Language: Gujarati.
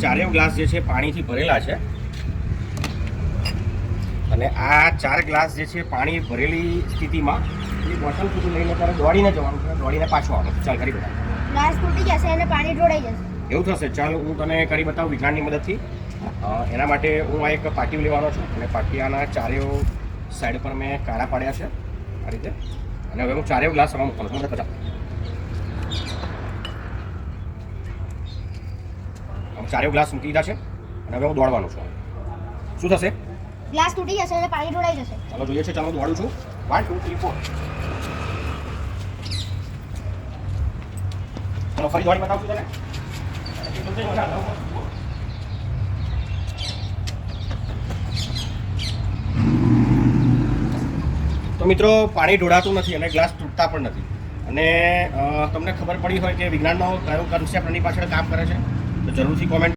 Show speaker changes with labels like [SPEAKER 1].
[SPEAKER 1] ચારેય ગ્લાસ જે છે પાણીથી ભરેલા છે અને આ 4 ગ્લાસ જે છે પાણી ભરેલી સ્થિતિમાં એ બોટલ સુધી લઈને તારે દોડીને જવાનું છે, દોડીને પાછું આવવાનું છે. ચાલ કરી બતાવ.
[SPEAKER 2] ગ્લાસ તૂટી જશે અને પાણી ઢોળાઈ જશે.
[SPEAKER 1] એવું થશે. ચાલ હું તને કરી બતાવું વિજ્ઞાનની મદદથી. એના માટે હું આ એક પાટિયું લેવાનો છું અને પાટિયાના ચારેય સાઈડ પર મેં કાળા પાડ્યા છે આ રીતે. અને હવે હું ચારેય ગ્લાસ આમાં મૂકવાનો છું. બધા ચારેય ગ્લાસ મૂકી દીધા છે અને હવે હું દોડવાનું છું. શું થશે?
[SPEAKER 2] ગ્લાસ તૂટી જશે અને પાણી ઢોળાઈ જશે.
[SPEAKER 1] ચાલો જોઈએ છે. ચાલો દોડું છું. 1 2 3 4. ચાલો ફરી દોડી બતાવું છું તને. તો મિત્રો પાણી ઢોળાતું નથી અને ગ્લાસ તૂટતા પણ નથી. અને તમને ખબર પડી હોય કે વિજ્ઞાનનો કયો કન્સેપ્ટ એની પાછળ કામ કરે છે તો જરૂરથી કોમેન્ટ